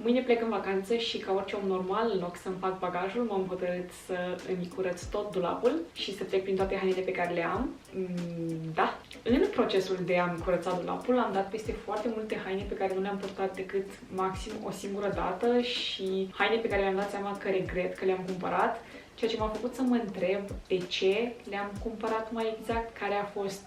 Mâine plec în vacanță și ca orice om normal, în loc să-mi fac bagajul, m-am hotărât să îmi curăț tot dulapul și să trec prin toate hainele pe care le am. Da. În procesul de a-mi curăța dulapul am dat peste foarte multe haine pe care nu le-am purtat decât maxim o singură dată și haine pe care mi-am dat seama că regret că le-am cumpărat, ceea ce m-a făcut să mă întreb de ce le-am cumpărat mai exact, care a fost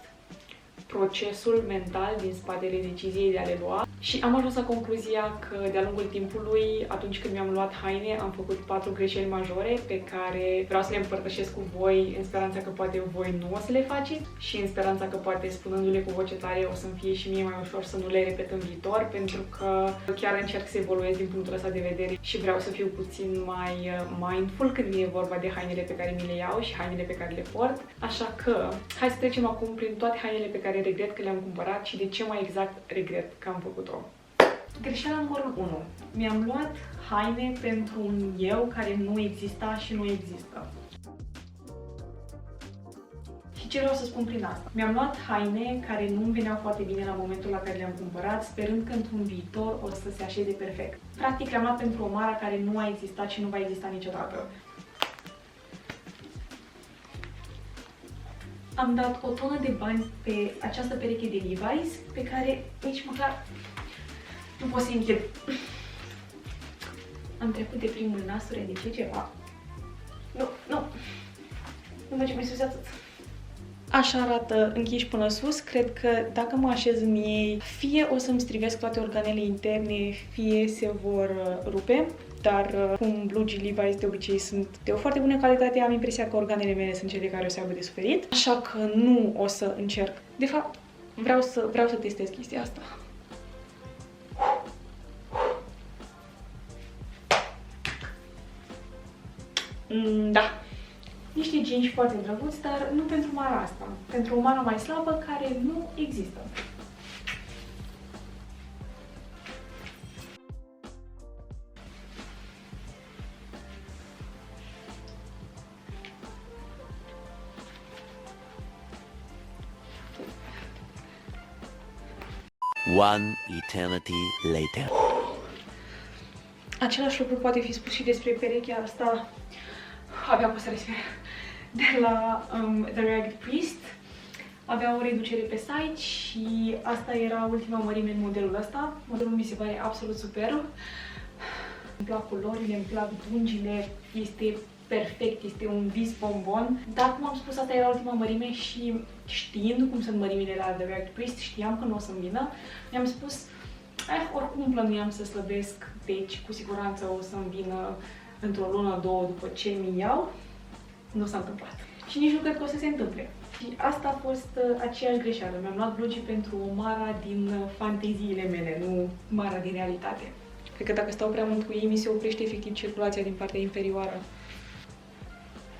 procesul mental din spatele deciziei de a le lua și am ajuns la concluzia că de-a lungul timpului, atunci când mi-am luat haine, am făcut 4 greșeli majore pe care vreau să le împărtășesc cu voi în speranța că poate voi nu o să le faceți și în speranța că poate spunându-le cu voce tare o să-mi fie și mie mai ușor să nu le repet în viitor, pentru că chiar încerc să evoluez din punctul ăsta de vedere și vreau să fiu puțin mai mindful când vine vorba de hainele pe care mi le iau și hainele pe care le port. Așa că hai să trecem acum prin toate hainele pe care regret că le-am cumpărat și de ce mai exact regret că am făcut-o. Greșeala numărul 1. Mi-am luat haine pentru un eu care nu exista și nu există. Și ce vreau să spun prin asta? Mi-am luat haine care nu îmi veneau foarte bine la momentul la care le-am cumpărat, sperând că într-un viitor o să se așeze perfect. Practic le-am luat pentru o Mara care nu a existat și nu va exista niciodată. Am dat o tonă de bani pe această pereche de Levi's, pe care nici măcar nu pot să închid. Am trecut de primul nasure, de ce ceva? Nu merge mai sus atât. Așa arată închiși până sus. Cred că dacă mă așez în ei, fie o să-mi strivesc toate organele interne, fie se vor rupe. Dar cum blugii Levi's de obicei sunt de o foarte bună calitate, am impresia că organele mele sunt cele care o să aibă de suferit. Așa că nu o să încerc. De fapt, vreau să testez chestia asta. Da. Niște jeans foarte drăguți, dar nu pentru Mara asta. Pentru o Mara mai slabă care nu există. One eternity later. Același lucru poate fi spus și despre perechea asta. Abia pot să respir. De la The Ragged Priest. Avea o reducere pe site și asta era ultima mărime în modelul ăsta. Modelul mi se pare absolut superb. Îmi plac culorile, îmi plac dungile, este perfect, este un vis bombon. Dar cum am spus, asta era ultima mărime și știind cum sunt mărimile la The Ragged Priest, știam că nu o să-mi vină. Mi-am spus, oricum plănuiam să slăbesc, deci cu siguranță o să-mi vină într-o lună, două după ce mi iau. Nu s-a întâmplat. Și nici nu cred că o să se întâmple. Și asta a fost aceeași greșeală. Mi-am luat blugii pentru o Mara din fanteziile mele, nu Mara din realitate. Cred că dacă stau prea mult cu ei, mi se oprește efectiv circulația din partea inferioară.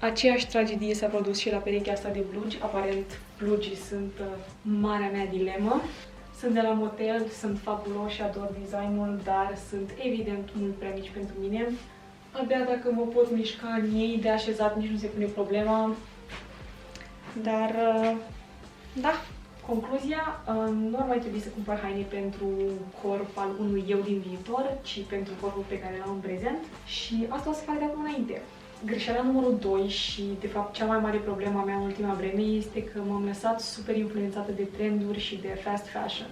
Aceeași tragedie s-a produs și la perechea asta de blugi. Aparent, blugii sunt marea mea dilemă. Sunt de la Motel, sunt fabuloși, ador designul, dar sunt evident mult prea mici pentru mine. Abia dacă mă pot mișca în ei de așezat, nici nu se pune problema. Dar, da, concluzia, nu ar mai trebui să cumpăr haine pentru corp al unui eu din viitor, ci pentru corpul pe care l-am în prezent și asta o să fac de acum înainte. Greșeala numărul 2 și, de fapt, cea mai mare problemă a mea în ultima vreme este că m-am lăsat super influențată de trenduri și de fast fashion.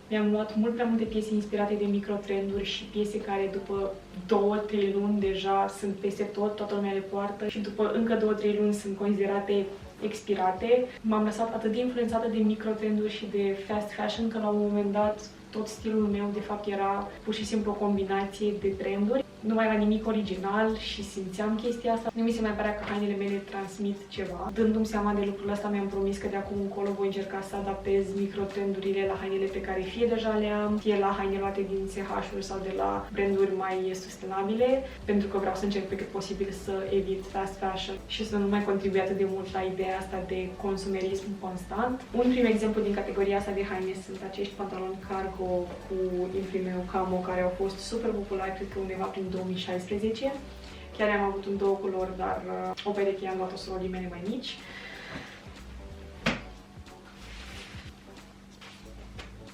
Mi-am luat mult prea multe piese inspirate de microtrenduri și piese care după 2-3 luni deja sunt peste tot, toată lumea le poartă și după încă 2-3 luni sunt considerate expirate. M-am lăsat atât de influențată de microtrenduri și de fast fashion că la un moment dat tot stilul meu de fapt era pur și simplu o combinație de trenduri. Nu mai era nimic original și simțeam chestia asta. Nu mi se mai părea că hainele mele transmit ceva. Dându-mi seama de lucrul ăsta, mi-am promis că de acum încolo voi încerca să adaptez microtrendurile la hainele pe care fie deja le am, fie la haine luate din CH-uri sau de la branduri mai sustenabile, pentru că vreau să încerc pe cât posibil să evit fast fashion și să nu mai contribui atât de mult la ideea asta de consumerism constant. Un prim exemplu din categoria asta de haine sunt acești pantaloni cargo cu imprimeu camo care au fost super populari, cred că undeva prin 2016. Chiar am avut în două culori, dar o pereche am luat-o surorii mele mai mici.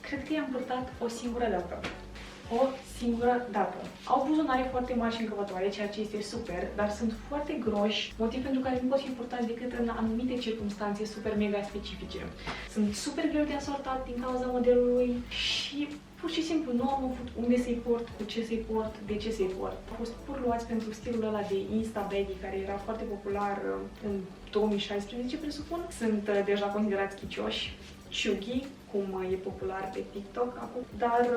Cred că i-am purtat o singură dată. o singură dată. Au buzunare foarte mari și încăpătoare, ceea ce este super, dar sunt foarte groși, motiv pentru care nu pot fi purtați decât în anumite circunstanțe super mega specifice. Sunt super greu de asortat din cauza modelului și pur și simplu nu am avut unde să-i port, cu ce să-i port, de ce să-i port. Au fost pur luați pentru stilul ăla de Insta Baggy, care era foarte popular în 2016, presupun. Sunt deja considerați chicioși, chuggy, cum e popular pe TikTok acum, dar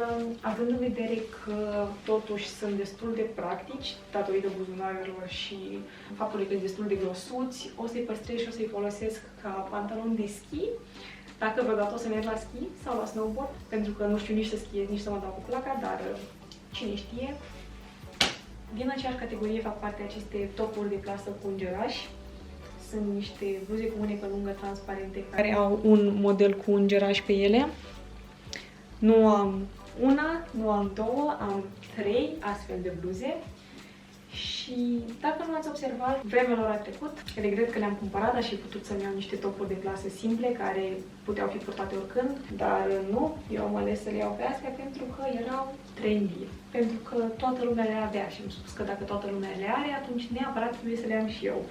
având în vedere că totuși sunt destul de practici, datorită buzunarelor și faptului că sunt destul de grosuți, o să-i păstrez și o să-i folosesc ca pantalon de schi, dacă vreodată o să merg la schi sau la snowboard, pentru că nu știu nici să schiez, nici să mă dau cu placa, dar cine știe. Din aceeași categorie fac parte aceste topuri de plasă cu îngerași. Sunt niște bluze cu mânecă lungă transparente care au un model cu îngeraș pe ele. Nu am una, nu am două, am 3 astfel de bluze. Și dacă nu ați observat, vremea lor a trecut. Regret că le-am cumpărat, aș fi putut să-mi iau niște topuri de plasă simple care puteau fi purtate oricând, dar nu, eu am ales să le iau pe astea pentru că erau trendy. Pentru că toată lumea le avea și am spus că dacă toată lumea le are, atunci neapărat trebuie să le am și eu.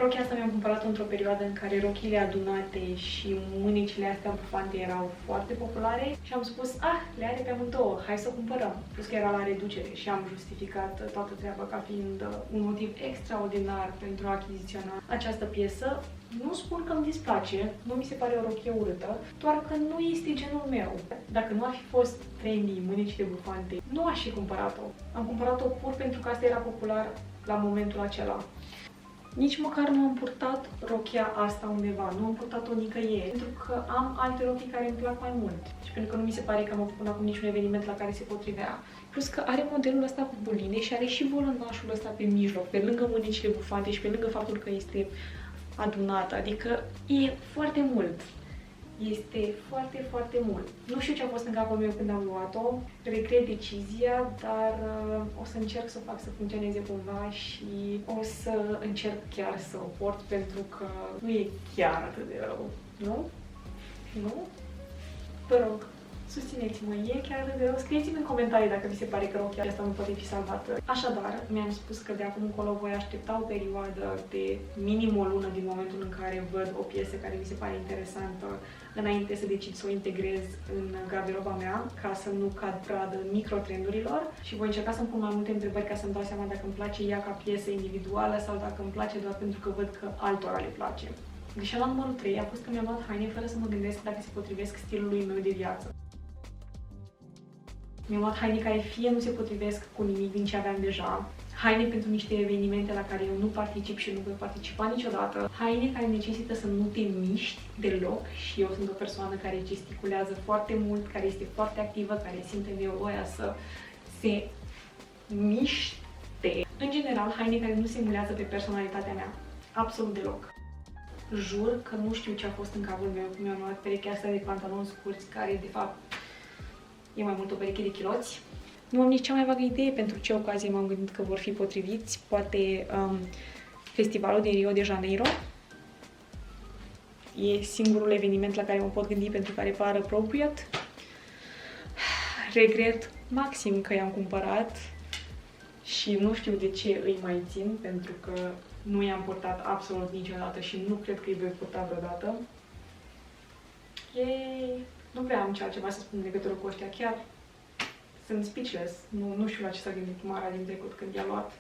Rochia asta mi-am cumpărat într-o perioadă în care rochile adunate și mânecile astea bufante erau foarte populare și am spus, le are pe amândouă, hai să o cumpărăm. Plus că era la reducere și am justificat toată treaba ca fiind un motiv extraordinar pentru a achiziționa această piesă. Nu spun că îmi displace, nu mi se pare o rochie urâtă, doar că nu este genul meu. Dacă nu ar fi fost trendy, mânecile bufante, nu aș fi cumpărat-o. Am cumpărat-o pur pentru că asta era popular la momentul acela. Nici măcar nu am purtat rochia asta undeva, nu am purtat-o nicăieri, pentru că am alte rochii care îmi plac mai mult și pentru că nu mi se pare că am avut până acum niciun eveniment la care se potrivea. Plus că are modelul ăsta cu buline și are și volănașul ăsta pe mijloc, pe lângă mânecile bufante și pe lângă faptul că este adunat, adică e foarte mult. Este foarte, foarte mult. Nu știu ce a fost în capul meu când am luat-o, regret decizia, dar o să încerc să o fac să funcționeze cumva și o să încerc chiar să o port pentru că nu e chiar atât de rău, nu? Nu? Vă rog, susțineți-mă, e chiar atât de rău? Scrieți-mi în comentarii dacă vi se pare că rochia asta nu poate fi salvată. Așadar, mi-am spus că de acum încolo voi aștepta o perioadă de minim o lună din momentul în care văd o piesă care mi se pare interesantă înainte să decid să o integrez în garderoba mea, ca să nu cad pradă microtrendurilor și voi încerca să-mi pun mai multe întrebări ca să-mi dau seama dacă îmi place ea ca piesă individuală sau dacă îmi place doar pentru că văd că altora le place. Deși la numărul 3 a fost că mi-am luat haine fără să mă gândesc dacă se potrivesc stilului meu de viață. Mi-am luat haine care fie nu se potrivesc cu nimic din ce aveam deja, haine pentru niște evenimente la care eu nu particip și nu voi participa niciodată, haine care necesită să nu te miști deloc și eu sunt o persoană care gesticulează foarte mult, care este foarte activă, care simte nevoia să se miște. În general, haine care nu se mulează pe personalitatea mea, absolut deloc. Jur că nu știu ce a fost în capul meu când mi-am luat perechea asta de pantaloni scurți, care de fapt e mai mult o pereche de chiloți. Nu am nici cea mai vagă idee pentru ce ocazie m-am gândit că vor fi potriviți. Poate festivalul din Rio de Janeiro. E singurul eveniment la care mă pot gândi pentru care par appropriate. Regret maxim că i-am cumpărat și nu știu de ce îi mai țin, pentru că nu i-am purtat absolut niciodată și nu cred că îi voi purta vreodată. Nu prea am ce altceva să spun în legătură cu ăștia, chiar sunt speechless. Nu știu la ce s-a gândit Mara din trecut când i-a luat.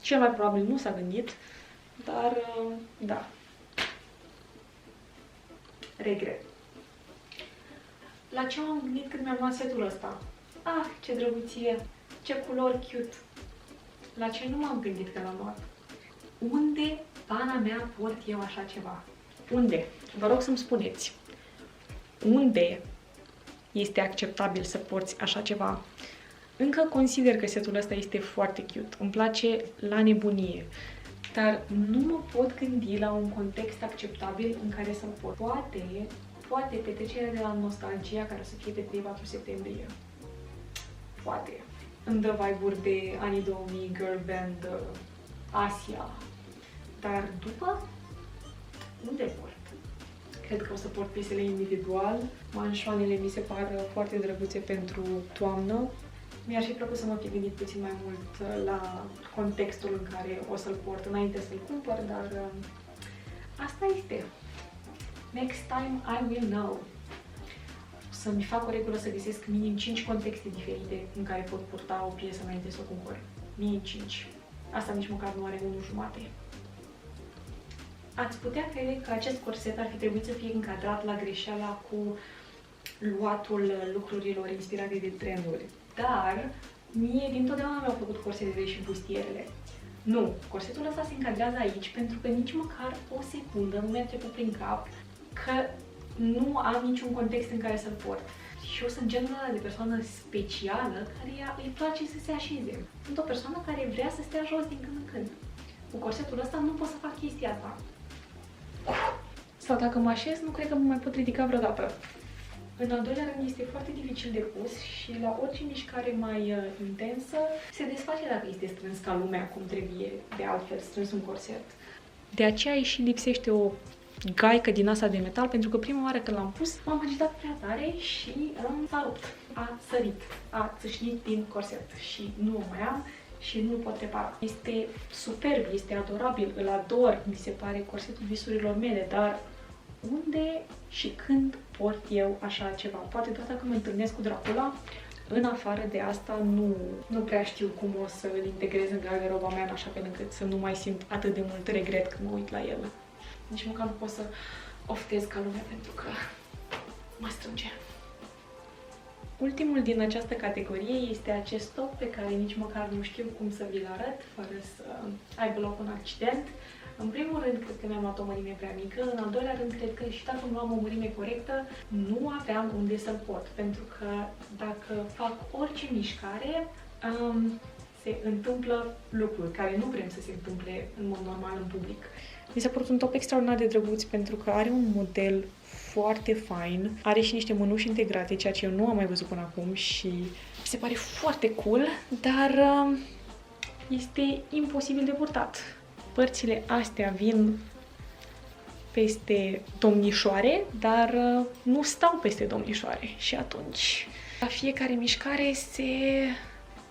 Cel mai probabil nu s-a gândit, dar da. Regret. La ce m-am gândit când mi-am luat setul ăsta? Ce drăguție! Ce culori cute! La ce nu m-am gândit când l-am luat? Unde, pana mea, port eu așa ceva? Unde? Vă rog să-mi spuneți. Unde este acceptabil să porți așa ceva? Încă consider că setul ăsta este foarte cute. Îmi place la nebunie. Dar nu mă pot gândi la un context acceptabil în care să-l port. Poate petrecerea de la Nostalgia, care o să fie pe 3-4 septembrie. Poate. Îmi dă vibe-uri de anii 2000, girl band, Asia. Dar după, unde port? Cred că o să port piesele individual. Manșoanele mi se par foarte drăguțe pentru toamnă. Mi-ar fi plăcut să mă fi gândit puțin mai mult la contextul în care o să-l port înainte să-l cumpăr, dar asta este. Next time I will know. Să-mi fac o regulă să găsesc minim 5 contexte diferite în care pot purta o piesă înainte să o cumpăr. Minim 5. Asta nici măcar nu are 1,5. Ați putea crede că acest corset ar fi trebuit să fie încadrat la greșeala cu luatul lucrurilor inspirate de trenduri. Dar mie dintotdeauna mi-au plăcut corsetele și bustierele. Nu, corsetul ăsta se încadrează aici pentru că nici măcar o secundă nu mi-a trecut prin cap că nu am niciun context în care să-l port. Și eu sunt genul ăla de persoană specială care îi place să se așeze. Sunt o persoană care vrea să stea jos din când în când. Cu corsetul ăsta nu pot să fac chestia asta. Sau dacă mă așez, nu cred că mă mai pot ridica vreodată. În al doilea rând, este foarte dificil de pus și la orice mișcare mai intensă se desface dacă este strâns ca lumea, cum trebuie de altfel strâns un corset. De aceea și lipsește o gaică din asta de metal, pentru că prima oară când l-am pus, m-am agitat prea tare și s-a rupt, a sărit, a țâșnit din corset și nu o mai am și nu pot repara. Este superb, este adorabil, îl ador, mi se pare corsetul visurilor mele, dar unde și când port eu așa ceva? Poate doar dacă mă întâlnesc cu Dracula. În afară de asta, nu prea știu cum o să îl integrez în garderoba mea, așa fel încât să nu mai simt atât de mult regret când mă uit la el. Nici măcar nu pot să oftez ca lumea pentru că mă strânge. Ultimul din această categorie este acest top pe care nici măcar nu știu cum să vi-l arăt fără să aibă loc un accident. În primul rând, cred că mi-am luat o mărime prea mică, în al doilea rând, cred că și dacă nu am o mărime corectă, nu aveam unde să-l port, pentru că dacă fac orice mișcare, se întâmplă lucruri care nu vrem să se întâmple în mod normal în public. Mi s-a părut un top extraordinar de drăguț pentru că are un model foarte fain, are și niște mânuși integrate, ceea ce eu nu am mai văzut până acum și mi se pare foarte cool, dar este imposibil de purtat. Părțile astea vin peste domnișoare, dar nu stau peste domnișoare și atunci la fiecare mișcare se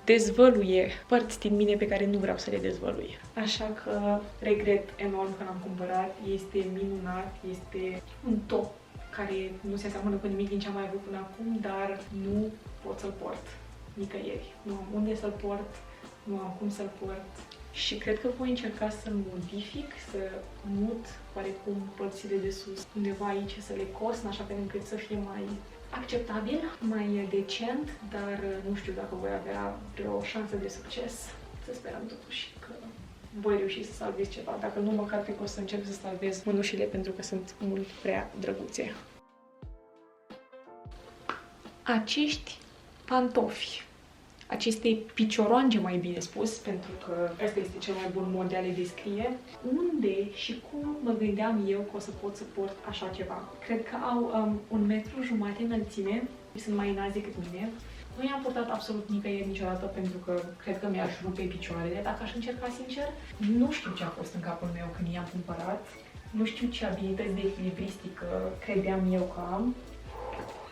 dezvăluie părți din mine pe care nu vreau să le dezvălui. Așa că regret enorm că l-am cumpărat, este minunat, este un top care nu se aseamănă cu nimic din ce am mai avut până acum, dar nu pot să-l port nicăieri. Nu am unde să-l port, nu am cum să-l port și cred că voi încerca să-l modific, să mut oarecum părțile de sus undeva aici, să le cos în așa fel încât să fie mai acceptabil, mai decent, dar nu știu dacă voi avea vreo șansă de succes. Să sperăm totuși că voi reuși să salvez ceva. Dacă nu, măcar cred că o să încerc să salvez mânușile pentru că sunt mult prea drăguțe. Acești pantofi, aceste picioroange, mai bine spus, pentru că ăsta este cel mai bun mod de a le descrie. Unde și cum mă gândeam eu că o să pot să port așa ceva? Cred că au 1,5 m înălțime, sunt mai înalți decât mine. Nu i-am purtat absolut nicăieri niciodată pentru că cred că mi-aș rupe picioarele. Dacă aș încerca sincer, nu știu ce a fost în capul meu când i-am cumpărat. Nu știu ce abilități de echilibristică credeam eu că am.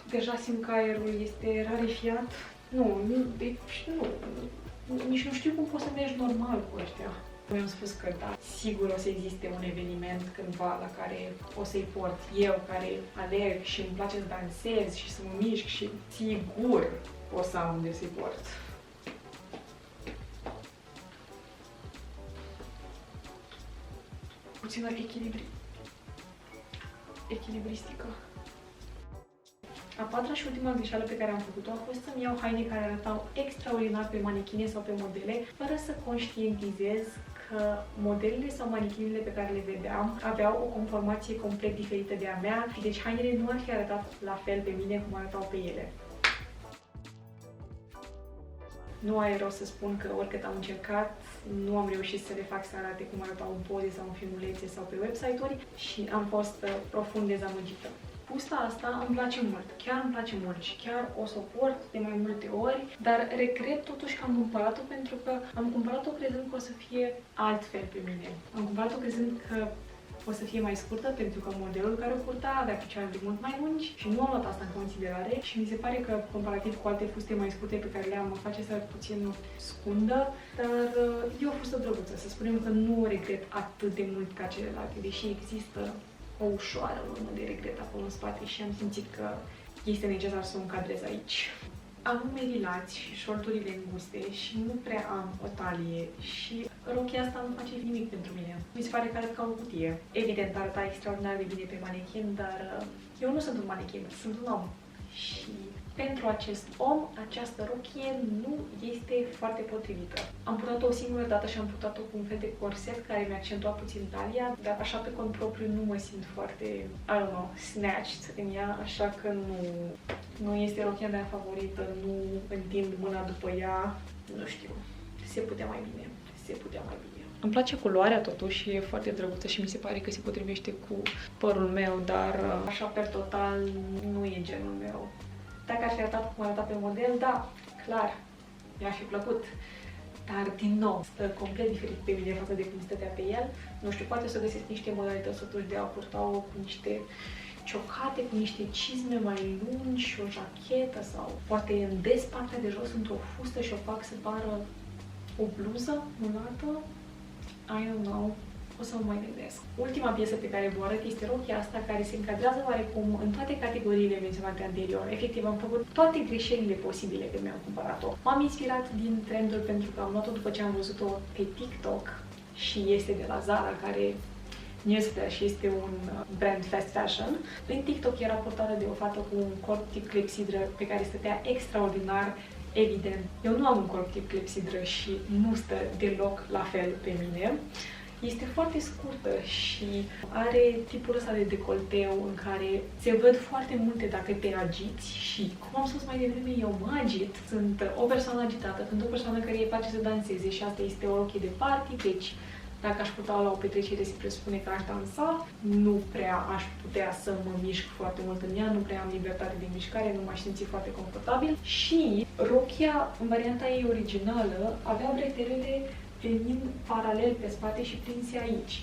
Deja simt că aerul este rarefiat. Nici nu știu cum poți să mergi normal cu ăștia. Mi-am spus că da, sigur o să existe un eveniment cândva la care o să-i port eu, care alerg și îmi place să dansez și să mă mișc și sigur o să am unde să-i port. Puțină echilibristică. A patra și ultima greșeală pe care am făcut-o a fost să-mi iau haine care arătau extraordinar pe manechine sau pe modele, fără să conștientizez că modelele sau manechinele pe care le vedeam aveau o conformație complet diferită de a mea, deci hainele nu ar fi arătat la fel pe mine cum arătau pe ele. Nu are rost să spun că oricât am încercat, nu am reușit să le fac să arate cum arătau în poze sau în filmulețe sau pe website-uri și am fost profund dezamăgită. Pusta asta îmi place mult, chiar îmi place mult și chiar o să o port de mai multe ori, dar regret totuși că am cumpărat-o pentru că am cumpărat-o crezând că o să fie altfel pe mine. Am cumpărat-o crezând că o să fie mai scurtă pentru că modelul care o purta avea picioarele mult mai lungi și nu am luat asta în considerare și mi se pare că comparativ cu alte fuste mai scurte pe care le-am, mă face să puțin scundă, dar e o fustă drăguță. Să spunem că nu o regret atât de mult ca celelalte, deși există o ușoară urmă de regret acolo în spate și am simțit că este necesar să o încadrez aici. Am merilați și șorturile înguste și nu prea am o talie și rochia asta nu face nimic pentru mine. Mi se pare că arăt ca o cutie. Evident, arăta extraordinar de bine pe manechin, dar eu nu sunt un manechin, sunt un om. Și pentru acest om, această rochie nu este foarte potrivită. Am purtat-o o singură dată și am purtat-o cu un fel de corset care mi-a accentuat puțin talia, dar așa pe cont propriu nu mă simt foarte, I don't know, snatched în ea, așa că nu este rochia mea favorită, nu întind mâna după ea, nu știu, se putea mai bine, se putea mai bine. Îmi place culoarea totuși, e foarte drăguță și mi se pare că se potrivește cu părul meu, dar așa per total nu e genul meu. Dacă aș fi arătat cum arăta pe model, da, clar, mi-ar fi plăcut. Dar, din nou, stă complet diferit pe mine față de cum stătea pe el. Nu știu, poate să găsesc niște modalități totuși de a purta-o cu niște ciocate, cu niște cizme mai lungi și o jachetă sau poate îndesc partea de jos într-o fustă și o fac să pară o bluză mulată. I don't know. O să mă mai gândesc. Ultima piesă pe care vă arăt este rochia asta, care se încadrează oarecum în toate categoriile menționate anterior. Efectiv, am făcut toate greșelile posibile când mi-am cumpărat-o. M-am inspirat din trenduri pentru că am luat-o după ce am văzut-o pe TikTok și este de la Zara, care newsflash este un brand fast fashion. Prin TikTok era portată de o fată cu un corp tip clepsidră pe care stătea extraordinar. Evident, eu nu am un corp tip clepsidră și nu stă deloc la fel pe mine. Este foarte scurtă și are tipul ăsta de decolteu în care se văd foarte multe dacă te agiți și, cum am spus mai devreme, eu mă agit. Sunt o persoană agitată, sunt o persoană care îi place să danseze și asta este o rochie de party, deci dacă aș putea la o petrecere se presupune că aș dansa, nu prea aș putea să mă mișc foarte mult în ea, nu prea am libertate de mișcare, nu m-aș simți foarte confortabil și rochia, în varianta ei originală, avea bretelele venind paralel pe spate și prinse aici.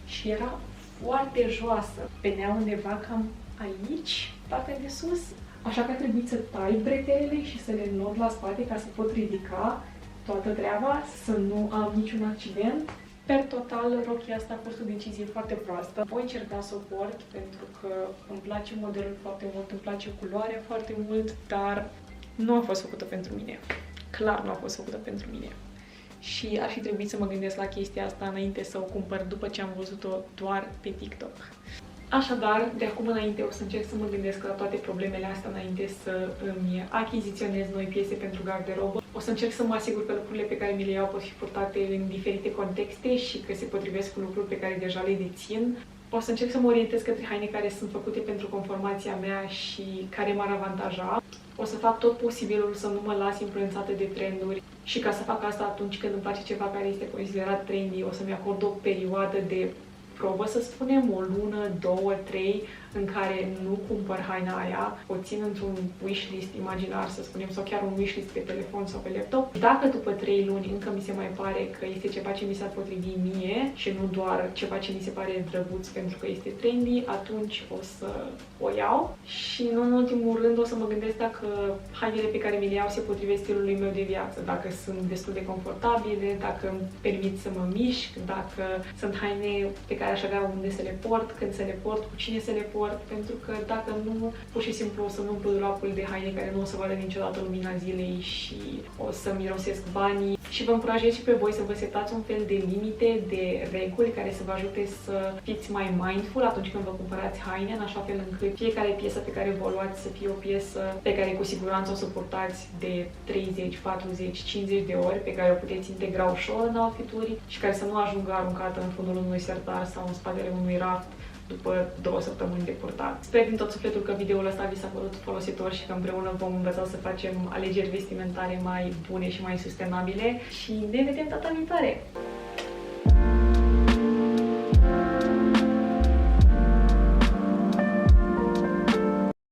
Și era foarte joasă. Venea undeva cam aici, partea de sus. Așa că a trebuit să tai bretelele și să le înot la spate ca să pot ridica toată treaba, să nu am niciun accident. Per total, rochia asta a fost o decizie foarte proastă. Voi încerca să o port pentru că îmi place modelul foarte mult, îmi place culoarea foarte mult, dar nu a fost făcută pentru mine. Clar nu a fost făcută pentru mine. Și ar fi trebuit să mă gândesc la chestia asta înainte să o cumpăr după ce am văzut-o doar pe TikTok. Așadar, de acum înainte o să încerc să mă gândesc la toate problemele astea înainte să îmi achiziționez noi piese pentru garderobă. O să încerc să mă asigur că lucrurile pe care mi le iau pot fi purtate în diferite contexte și că se potrivesc cu lucruri pe care deja le dețin. O să încerc să mă orientez către haine care sunt făcute pentru conformația mea și care m-ar avantaja. O să fac tot posibilul să nu mă las influențată de trenduri și ca să fac asta atunci când îmi place ceva care este considerat trendy, o să-mi acord o perioadă de probă, să spunem, o lună, 2, 3, în care nu cumpăr haina aia, o țin într-un wishlist imaginar, să spunem, sau chiar un wishlist pe telefon sau pe laptop. Dacă după 3 luni încă mi se mai pare că este ceva ce mi s-ar potrivi mie și nu doar ceva ce mi se pare drăguț pentru că este trendy, atunci o să o iau. Și nu în ultimul rând o să mă gândesc dacă hainele pe care mi le iau se potrivesc stilului meu de viață, dacă sunt destul de confortabile, dacă îmi permit să mă mișc, dacă sunt haine pe care aș avea unde să le port, când să le port, cu cine să le port, pentru că dacă nu, pur și simplu o să-mi umplu dulapul de haine care nu o să vadă niciodată lumina zilei și o să mirosesc banii. Și vă încurajez și pe voi să vă setați un fel de limite, de reguli care să vă ajute să fiți mai mindful atunci când vă cumpărați haine, în așa fel încât fiecare piesă pe care vă luați să fie o piesă pe care cu siguranță o să purtați de 30, 40, 50 de ori, pe care o puteți integra ușor în outfit-uri și care să nu ajungă aruncată în fundul unui sertar sau în spatele unui raft după 2 săptămâni de purtat. Sper din tot sufletul că videoul ăsta vi s-a părut folositor și că împreună vom învăța să facem alegeri vestimentare mai bune și mai sustenabile și ne vedem data viitoare!